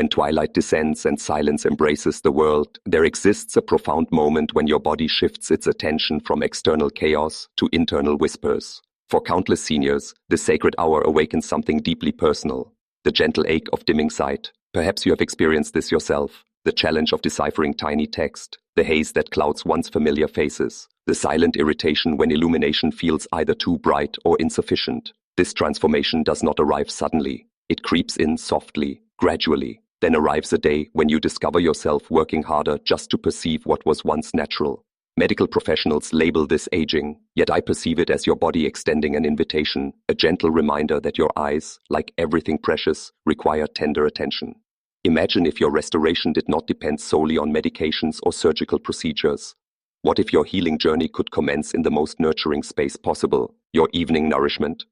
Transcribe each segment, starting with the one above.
When twilight descends and silence embraces the world, there exists a profound moment when your body shifts its attention from external chaos to internal whispers. For countless seniors, this sacred hour awakens something deeply personal, the gentle ache of dimming sight. Perhaps you have experienced this yourself, the challenge of deciphering tiny text, the haze that clouds once familiar faces, the silent irritation when illumination feels either too bright or insufficient. This transformation does not arrive suddenly. It creeps in softly, gradually. Then arrives a day when you discover yourself working harder just to perceive what was once natural. Medical professionals label this aging, yet I perceive it as your body extending an invitation, a gentle reminder that your eyes, like everything precious, require tender attention. Imagine if your restoration did not depend solely on medications or surgical procedures. What if your healing journey could commence in the most nurturing space possible, your evening nourishment?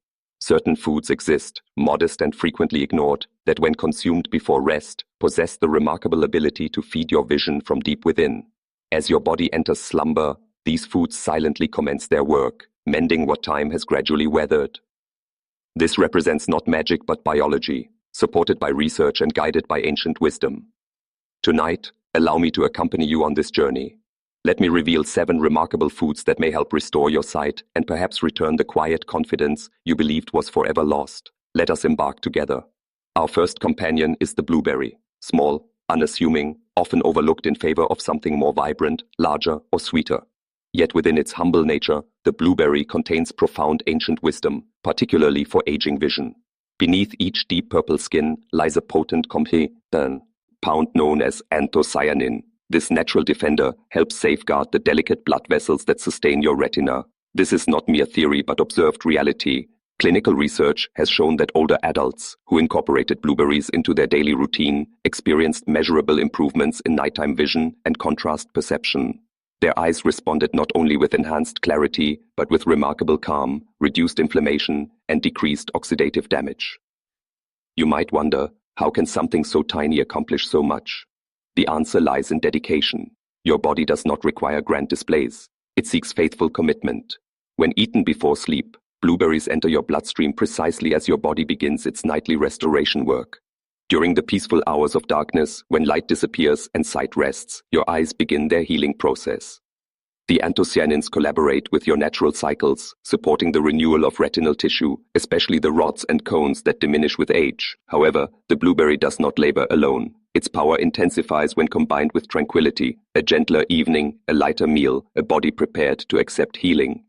Certain foods exist, modest and frequently ignored, that when consumed before rest, possess the remarkable ability to feed your vision from deep within. As your body enters slumber, these foods silently commence their work, mending what time has gradually weathered. This represents not magic but biology, supported by research and guided by ancient wisdom. Tonight, allow me to accompany you on this journey. Let me reveal 7 remarkable foods that may help restore your sight and perhaps return the quiet confidence you believed was forever lost. Let us embark together. Our first companion is the blueberry, small, unassuming, often overlooked in favor of something more vibrant, larger, or sweeter. Yet within its humble nature, the blueberry contains profound ancient wisdom, particularly for aging vision. Beneath each deep purple skin lies a potent compound known as anthocyanin. This natural defender helps safeguard the delicate blood vessels that sustain your retina. This is not mere theory but observed reality. Clinical research has shown that older adults who incorporated blueberries into their daily routine experienced measurable improvements in nighttime vision and contrast perception. Their eyes responded not only with enhanced clarity, but with remarkable calm, reduced inflammation, and decreased oxidative damage. You might wonder, how can something so tiny accomplish so much? The answer lies in dedication. Your body does not require grand displays. It seeks faithful commitment. When eaten before sleep, blueberries enter your bloodstream precisely as your body begins its nightly restoration work. During the peaceful hours of darkness, when light disappears and sight rests, your eyes begin their healing process. The anthocyanins collaborate with your natural cycles, supporting the renewal of retinal tissue, especially the rods and cones that diminish with age. However, the blueberry does not labor alone. Its power intensifies when combined with tranquility, a gentler evening, a lighter meal, a body prepared to accept healing.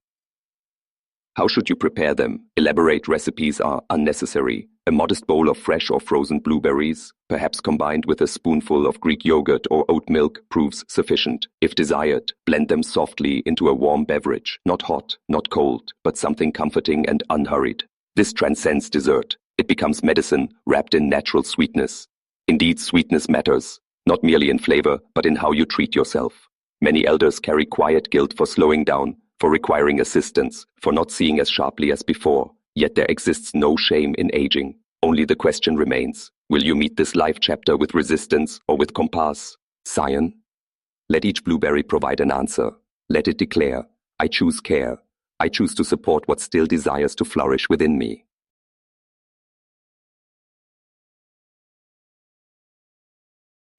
How should you prepare them? Elaborate recipes are unnecessary. A modest bowl of fresh or frozen blueberries, perhaps combined with a spoonful of Greek yogurt or oat milk, proves sufficient. If desired, blend them softly into a warm beverage, not hot, not cold, but something comforting and unhurried. This transcends dessert. It becomes medicine wrapped in natural sweetness. Indeed, sweetness matters, not merely in flavor, but in how you treat yourself. Many elders carry quiet guilt for slowing down, for requiring assistance, for not seeing as sharply as before. Yet there exists no shame in aging. Only the question remains, will you meet this life chapter with resistance or with compass? Scion? Let each blueberry provide an answer. Let it declare, I choose care. I choose to support what still desires to flourish within me.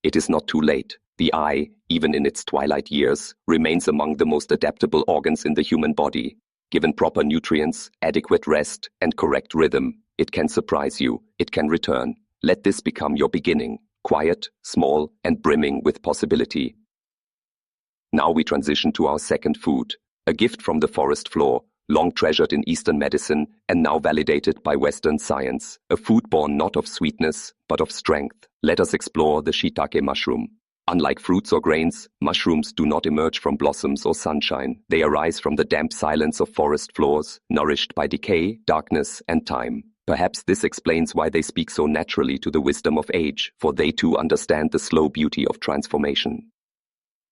It is not too late. The eye, even in its twilight years, remains among the most adaptable organs in the human body. Given proper nutrients, adequate rest, and correct rhythm, it can surprise you, it can return. Let this become your beginning, quiet, small, and brimming with possibility. Now we transition to our second food, a gift from the forest floor, long treasured in Eastern medicine and now validated by Western science, a food born not of sweetness, but of strength. Let us explore the shiitake mushroom. Unlike fruits or grains, mushrooms do not emerge from blossoms or sunshine. They arise from the damp silence of forest floors, nourished by decay, darkness, and time. Perhaps this explains why they speak so naturally to the wisdom of age, for they too understand the slow beauty of transformation.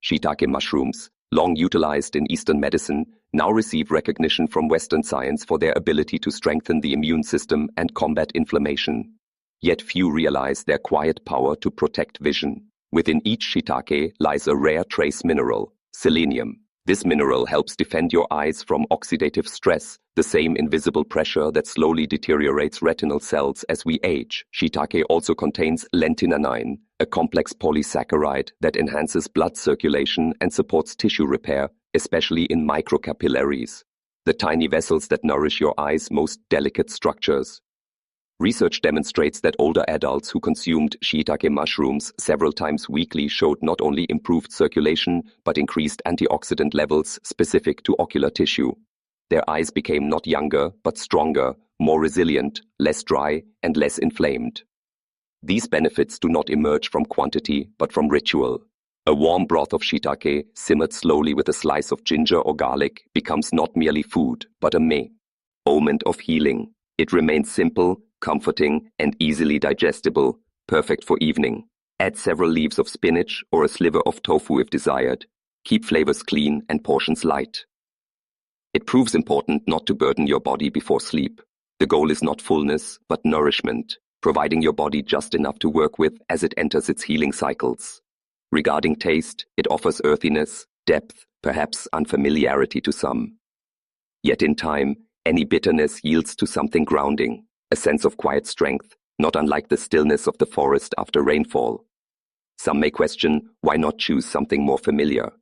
Shiitake mushrooms, long utilized in Eastern medicine, now receive recognition from Western science for their ability to strengthen the immune system and combat inflammation. Yet few realize their quiet power to protect vision. Within each shiitake lies a rare trace mineral, selenium. This mineral helps defend your eyes from oxidative stress, the same invisible pressure that slowly deteriorates retinal cells as we age. Shiitake also contains lentianine, a complex polysaccharide that enhances blood circulation and supports tissue repair, especially in microcapillaries, the tiny vessels that nourish your eye's most delicate structures. Research demonstrates that older adults who consumed shiitake mushrooms several times weekly showed not only improved circulation but increased antioxidant levels specific to ocular tissue. Their eyes became not younger but stronger, more resilient, less dry, and less inflamed. These benefits do not emerge from quantity but from ritual. A warm broth of shiitake, simmered slowly with a slice of ginger or garlic, becomes not merely food but a moment of healing. It remains simple, comforting, and easily digestible, perfect for evening. Add several leaves of spinach or a sliver of tofu if desired. Keep flavors clean and portions light. It proves important not to burden your body before sleep. The goal is not fullness, but nourishment, providing your body just enough to work with as it enters its healing cycles. Regarding taste, it offers earthiness, depth, perhaps unfamiliarity to some. Yet in time, any bitterness yields to something grounding, a sense of quiet strength, not unlike the stillness of the forest after rainfall. Some may question, why not choose something more familiar?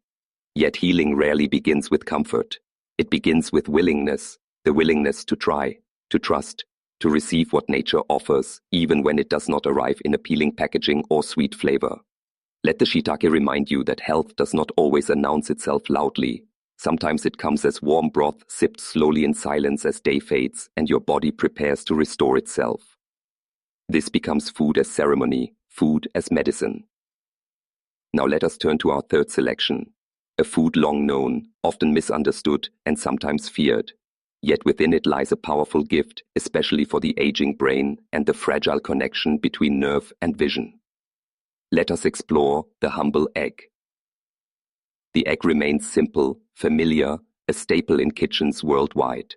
Yet healing rarely begins with comfort. It begins with willingness, the willingness to try, to trust, to receive what nature offers, even when it does not arrive in appealing packaging or sweet flavor. Let the shiitake remind you that health does not always announce itself loudly. Sometimes it comes as warm broth sipped slowly in silence as day fades and your body prepares to restore itself. This becomes food as ceremony, food as medicine. Now let us turn to our third selection, a food long known, often misunderstood, and sometimes feared. Yet within it lies a powerful gift, especially for the aging brain and the fragile connection between nerve and vision. Let us explore the humble egg. The egg remains simple, familiar, a staple in kitchens worldwide.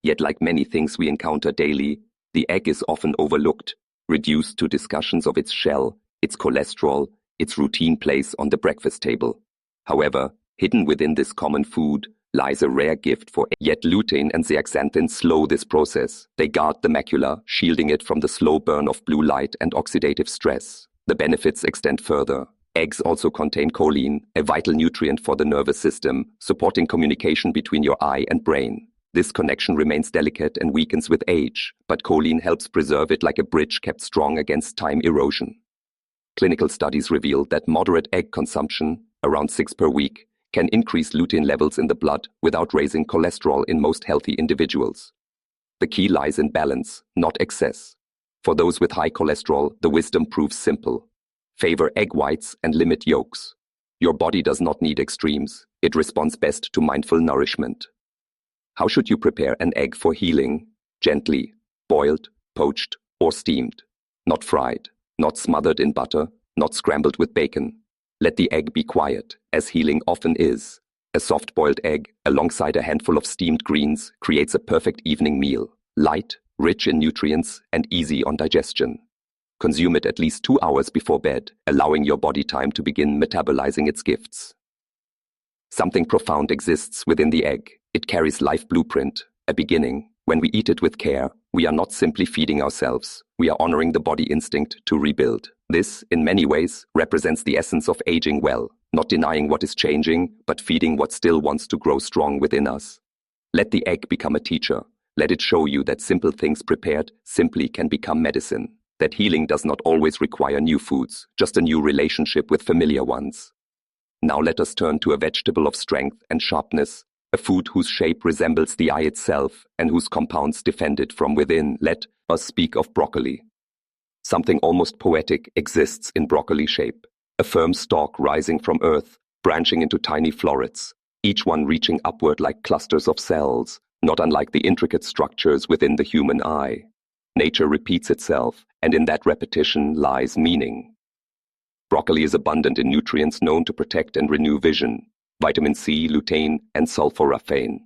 Yet like many things we encounter daily, the egg is often overlooked, reduced to discussions of its shell, its cholesterol, its routine place on the breakfast table. However, hidden within this common food lies a rare gift for egg. Yet lutein and zeaxanthin slow this process. They guard the macula, shielding it from the slow burn of blue light and oxidative stress. The benefits extend further. Eggs also contain choline, a vital nutrient for the nervous system, supporting communication between your eye and brain. This connection remains delicate and weakens with age, but choline helps preserve it like a bridge kept strong against time erosion. Clinical studies reveal that moderate egg consumption, around 6 per week, can increase lutein levels in the blood without raising cholesterol in most healthy individuals. The key lies in balance, not excess. For those with high cholesterol, the wisdom proves simple. Favor egg whites and limit yolks. Your body does not need extremes. It responds best to mindful nourishment. How should you prepare an egg for healing? Gently, boiled, poached, or steamed. Not fried, not smothered in butter, not scrambled with bacon. Let the egg be quiet, as healing often is. A soft-boiled egg, alongside a handful of steamed greens, creates a perfect evening meal. Light, rich in nutrients, and easy on digestion. Consume it at least 2 hours before bed, allowing your body time to begin metabolizing its gifts. Something profound exists within the egg. It carries life blueprint, a beginning. When we eat it with care, we are not simply feeding ourselves. We are honoring the body instinct to rebuild. This, in many ways, represents the essence of aging well, not denying what is changing, but feeding what still wants to grow strong within us. Let the egg become a teacher. Let it show you that simple things prepared simply can become medicine. That healing does not always require new foods, just a new relationship with familiar ones. Now let us turn to a vegetable of strength and sharpness, a food whose shape resembles the eye itself and whose compounds defend it from within. Let us speak of broccoli. Something almost poetic exists in broccoli shape, a firm stalk rising from earth, branching into tiny florets, each one reaching upward like clusters of cells, not unlike the intricate structures within the human eye. Nature repeats itself, and in that repetition lies meaning. Broccoli is abundant in nutrients known to protect and renew vision, vitamin C, lutein, and sulforaphane.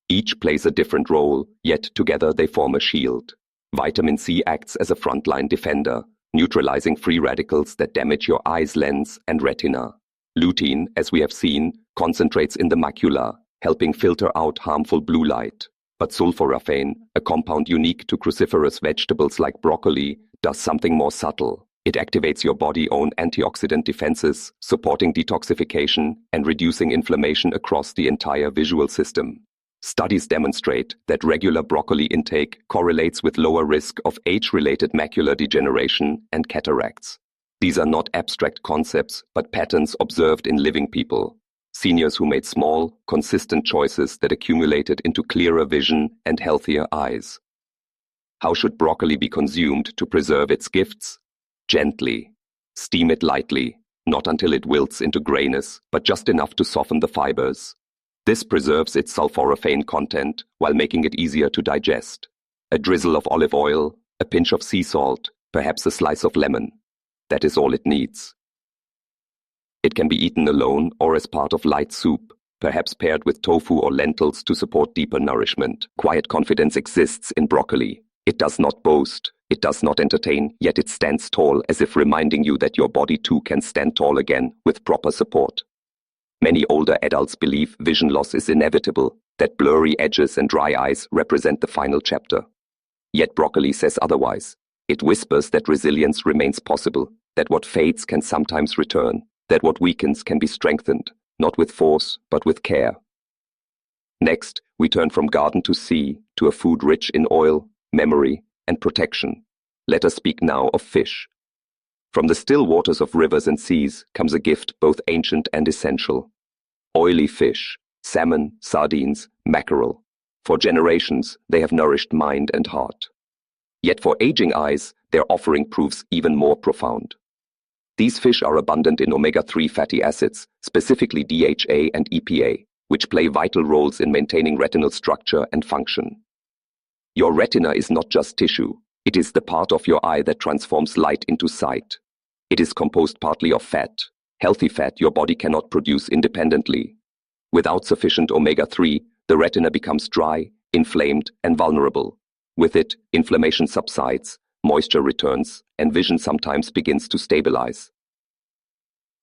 Each plays a different role, yet together they form a shield. Vitamin C acts as a frontline defender, neutralizing free radicals that damage your eye's lens and retina. Lutein, as we have seen, concentrates in the macula, helping filter out harmful blue light. But sulforaphane, a compound unique to cruciferous vegetables like broccoli, does something more subtle. It activates your body's own antioxidant defenses, supporting detoxification and reducing inflammation across the entire visual system. Studies demonstrate that regular broccoli intake correlates with lower risk of age-related macular degeneration and cataracts. These are not abstract concepts, but patterns observed in living people. Seniors who made small, consistent choices that accumulated into clearer vision and healthier eyes. How should broccoli be consumed to preserve its gifts? Gently. Steam it lightly, not until it wilts into grayness, but just enough to soften the fibers. This preserves its sulforaphane content while making it easier to digest. A drizzle of olive oil, a pinch of sea salt, perhaps a slice of lemon. That is all it needs. It can be eaten alone or as part of light soup, perhaps paired with tofu or lentils to support deeper nourishment. Quiet confidence exists in broccoli. It does not boast, it does not entertain, yet it stands tall, as if reminding you that your body too can stand tall again with proper support. Many older adults believe vision loss is inevitable, that blurry edges and dry eyes represent the final chapter. Yet broccoli says otherwise. It whispers that resilience remains possible, that what fades can sometimes return, that what weakens can be strengthened, not with force, but with care. Next, we turn from garden to sea, to a food rich in oil, memory, and protection. Let us speak now of fish. From the still waters of rivers and seas comes a gift both ancient and essential. Oily fish, salmon, sardines, mackerel. For generations, they have nourished mind and heart. Yet for aging eyes, their offering proves even more profound. These fish are abundant in omega-3 fatty acids, specifically DHA and EPA, which play vital roles in maintaining retinal structure and function. Your retina is not just tissue. It is the part of your eye that transforms light into sight. It is composed partly of fat, healthy fat your body cannot produce independently. Without sufficient omega-3, the retina becomes dry, inflamed, and vulnerable. With it, inflammation subsides, moisture returns, and vision sometimes begins to stabilize.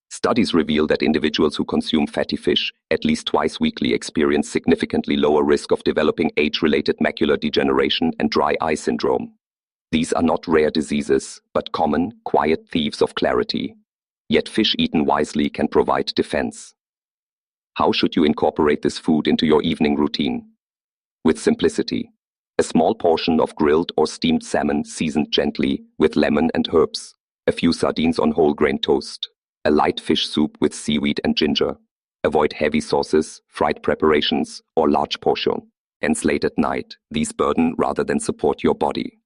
Studies reveal that individuals who consume fatty fish at least twice weekly experience significantly lower risk of developing age-related macular degeneration and dry eye syndrome. These are not rare diseases, but common, quiet thieves of clarity. Yet fish eaten wisely can provide defense. How should you incorporate this food into your evening routine? With simplicity. A small portion of grilled or steamed salmon seasoned gently with lemon and herbs. A few sardines on whole grain toast. A light fish soup with seaweed and ginger. Avoid heavy sauces, fried preparations, or large portion. Hence late at night, these burden rather than support your body.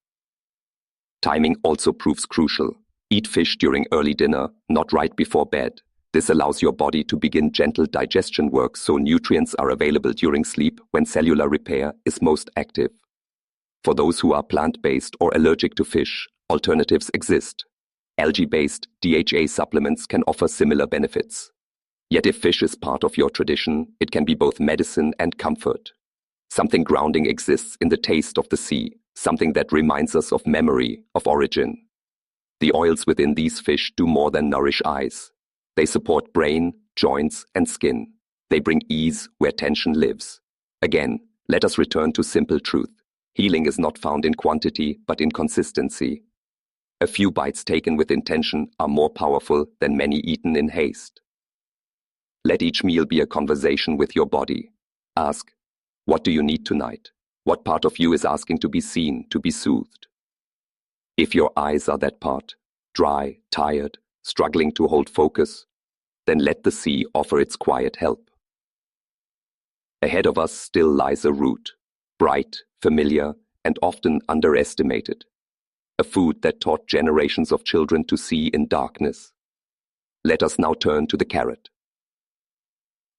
Timing also proves crucial. Eat fish during early dinner, not right before bed. This allows your body to begin gentle digestion work so nutrients are available during sleep when cellular repair is most active. For those who are plant-based or allergic to fish, alternatives exist. Algae-based DHA supplements can offer similar benefits. Yet if fish is part of your tradition, it can be both medicine and comfort. Something grounding exists in the taste of the sea, something that reminds us of memory, of origin. The oils within these fish do more than nourish eyes. They support brain, joints, and skin. They bring ease where tension lives. Again, let us return to simple truth. Healing is not found in quantity, but in consistency. A few bites taken with intention are more powerful than many eaten in haste. Let each meal be a conversation with your body. Ask, what do you need tonight? What part of you is asking to be seen, to be soothed? If your eyes are that part, dry, tired, struggling to hold focus, then let the sea offer its quiet help. Ahead of us still lies a route, bright, familiar, and often underestimated. A food that taught generations of children to see in darkness. Let us now turn to the carrot.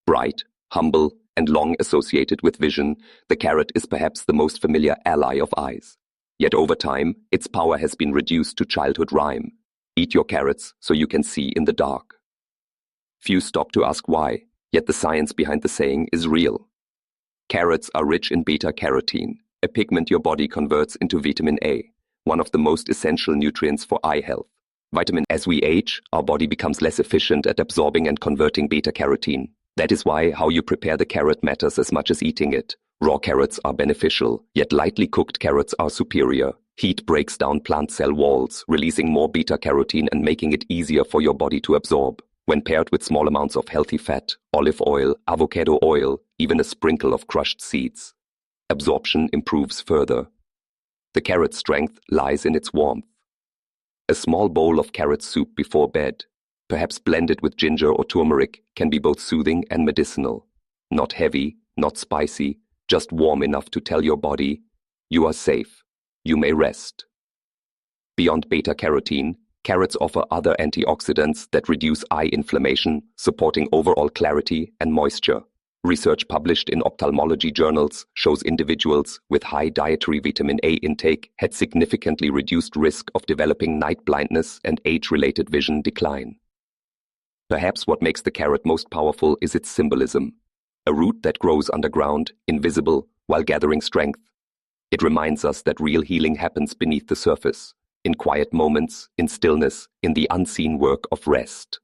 Bright, humble, and long associated with vision, the carrot is perhaps the most familiar ally of eyes. Yet over time, its power has been reduced to childhood rhyme. Eat your carrots so you can see in the dark. Few stop to ask why, yet the science behind the saying is real. Carrots are rich in beta-carotene, a pigment your body converts into vitamin A, one of the most essential nutrients for eye health. Vitamin. As we age, our body becomes less efficient at absorbing and converting beta-carotene. That is why how you prepare the carrot matters as much as eating it. Raw carrots are beneficial, yet lightly cooked carrots are superior. Heat breaks down plant cell walls, releasing more beta-carotene and making it easier for your body to absorb. When paired with small amounts of healthy fat, olive oil, avocado oil, even a sprinkle of crushed seeds, absorption improves further. The carrot's strength lies in its warmth. A small bowl of carrot soup before bed, perhaps blended with ginger or turmeric, can be both soothing and medicinal. Not heavy, not spicy, just warm enough to tell your body, you are safe, you may rest. Beyond beta-carotene, carrots offer other antioxidants that reduce eye inflammation, supporting overall clarity and moisture. Research published in ophthalmology journals shows individuals with high dietary vitamin A intake had significantly reduced risk of developing night blindness and age-related vision decline. Perhaps what makes the carrot most powerful is its symbolism. A root that grows underground, invisible, while gathering strength. It reminds us that real healing happens beneath the surface, in quiet moments, in stillness, in the unseen work of rest.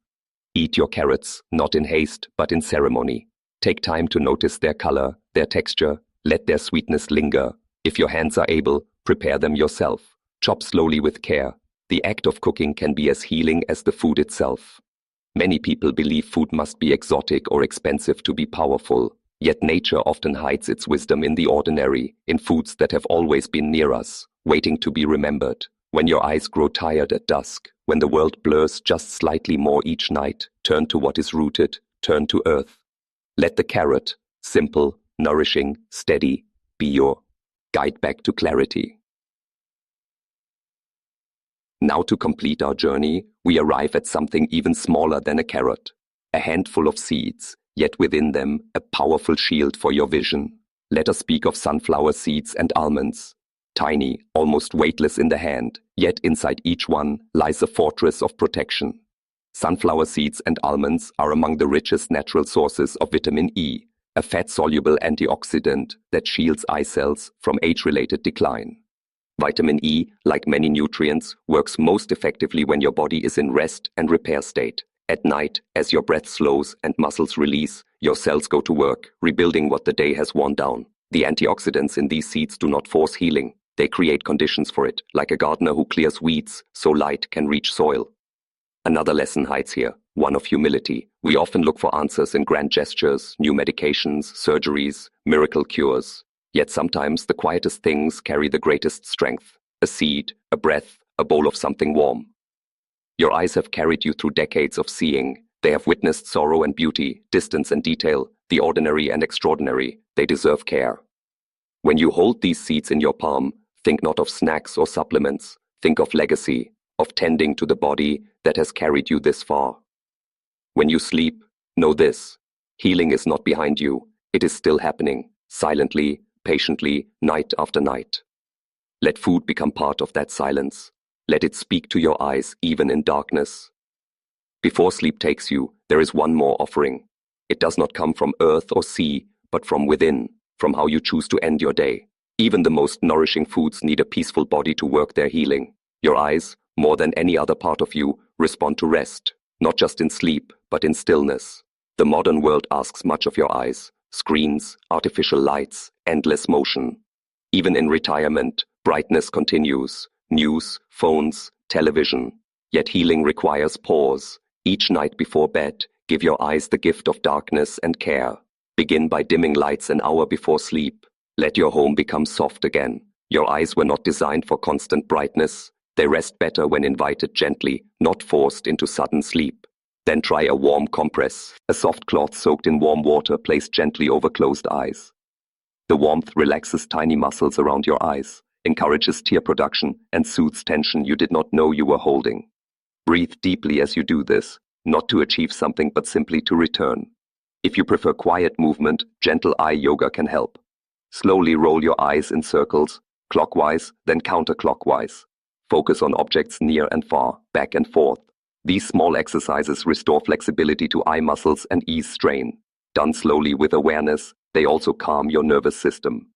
Eat your carrots, not in haste, but in ceremony. Take time to notice their color, their texture, let their sweetness linger. If your hands are able, prepare them yourself. Chop slowly with care. The act of cooking can be as healing as the food itself. Many people believe food must be exotic or expensive to be powerful, yet nature often hides its wisdom in the ordinary, in foods that have always been near us, waiting to be remembered. When your eyes grow tired at dusk, when the world blurs just slightly more each night, turn to what is rooted, turn to earth. Let the carrot, simple, nourishing, steady, be your guide back to clarity. Now to complete our journey, we arrive at something even smaller than a carrot. A handful of seeds, yet within them a powerful shield for your vision. Let us speak of sunflower seeds and almonds. Tiny, almost weightless in the hand, yet inside each one lies a fortress of protection. Sunflower seeds and almonds are among the richest natural sources of vitamin E, a fat-soluble antioxidant that shields eye cells from age-related decline. Vitamin E, like many nutrients, works most effectively when your body is in rest and repair state. At night, as your breath slows and muscles release, your cells go to work, rebuilding what the day has worn down. The antioxidants in these seeds do not force healing. They create conditions for it, like a gardener who clears weeds so light can reach soil. Another lesson hides here, one of humility. We often look for answers in grand gestures, new medications, surgeries, miracle cures. Yet sometimes the quietest things carry the greatest strength. A seed, a breath, a bowl of something warm. Your eyes have carried you through decades of seeing. They have witnessed sorrow and beauty, distance and detail, the ordinary and extraordinary. They deserve care. When you hold these seeds in your palm, think not of snacks or supplements. Think of legacy, of tending to the body that has carried you this far. When you sleep, know this: healing is not behind you. It is still happening, silently, patiently, night after night. Let food become part of that silence. Let it speak to your eyes even in darkness. Before sleep takes you, there is one more offering. It does not come from earth or sea, but from within, from how you choose to end your day. Even the most nourishing foods need a peaceful body to work their healing. Your eyes, more than any other part of you, respond to rest, not just in sleep, but in stillness. The modern world asks much of your eyes: screens, artificial lights, endless motion. Even in retirement, brightness continues: news, phones, television. Yet healing requires pause. Each night before bed, give your eyes the gift of darkness and care. Begin by dimming lights an hour before sleep. Let your home become soft again. Your eyes were not designed for constant brightness. They rest better when invited gently, not forced into sudden sleep. Then try a warm compress, a soft cloth soaked in warm water placed gently over closed eyes. The warmth relaxes tiny muscles around your eyes, encourages tear production, and soothes tension you did not know you were holding. Breathe deeply as you do this, not to achieve something but simply to return. If you prefer quiet movement, gentle eye yoga can help. Slowly roll your eyes in circles, clockwise, then counterclockwise. Focus on objects near and far, back and forth. These small exercises restore flexibility to eye muscles and ease strain. Done slowly with awareness, they also calm your nervous system.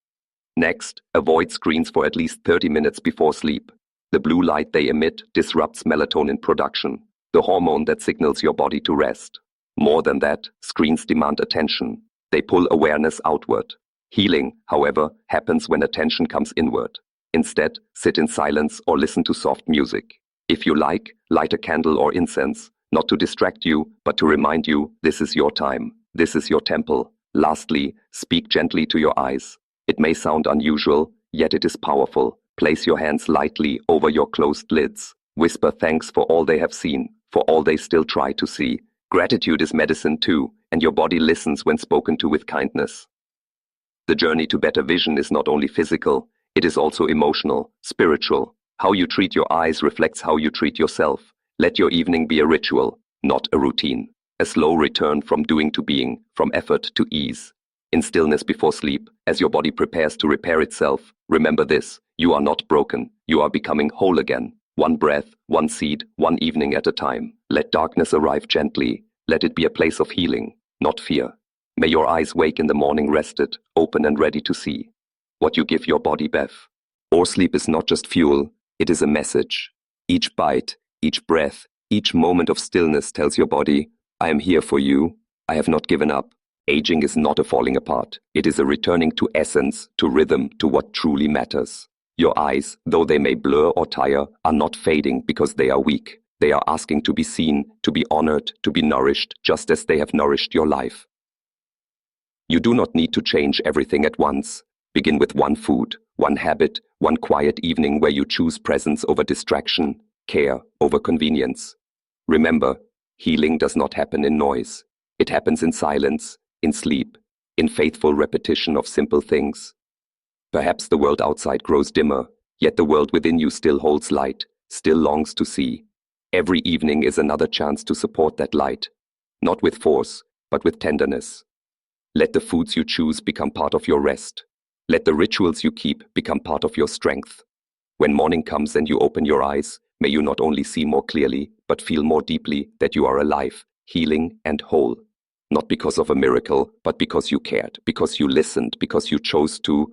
Next, avoid screens for at least 30 minutes before sleep. The blue light they emit disrupts melatonin production, the hormone that signals your body to rest. More than that, screens demand attention. They pull awareness outward. Healing, however, happens when attention comes inward. Instead, sit in silence or listen to soft music. If you like, light a candle or incense, not to distract you, but to remind you this is your time, this is your temple. Lastly, speak gently to your eyes. It may sound unusual, yet it is powerful. Place your hands lightly over your closed lids. Whisper thanks for all they have seen, for all they still try to see. Gratitude is medicine too, and your body listens when spoken to with kindness. The journey to better vision is not only physical, it is also emotional, spiritual. How you treat your eyes reflects how you treat yourself. Let your evening be a ritual, not a routine. A slow return from doing to being, from effort to ease. In stillness before sleep, as your body prepares to repair itself, remember this: you are not broken, you are becoming whole again. One breath, one seed, one evening at a time. Let darkness arrive gently. Let it be a place of healing, not fear. May your eyes wake in the morning rested, open and ready to see what you give your body, Beth. Or sleep is not just fuel, it is a message. Each bite, each breath, each moment of stillness tells your body, I am here for you, I have not given up. Aging is not a falling apart, it is a returning to essence, to rhythm, to what truly matters. Your eyes, though they may blur or tire, are not fading because they are weak. They are asking to be seen, to be honored, to be nourished, just as they have nourished your life. You do not need to change everything at once. Begin with one food, one habit, one quiet evening where you choose presence over distraction, care over convenience. Remember, healing does not happen in noise. It happens in silence, in sleep, in faithful repetition of simple things. Perhaps the world outside grows dimmer, yet the world within you still holds light, still longs to see. Every evening is another chance to support that light, not with force, but with tenderness. Let the foods you choose become part of your rest. Let the rituals you keep become part of your strength. When morning comes and you open your eyes, may you not only see more clearly, but feel more deeply that you are alive, healing and whole. Not because of a miracle, but because you cared, because you listened, because you chose to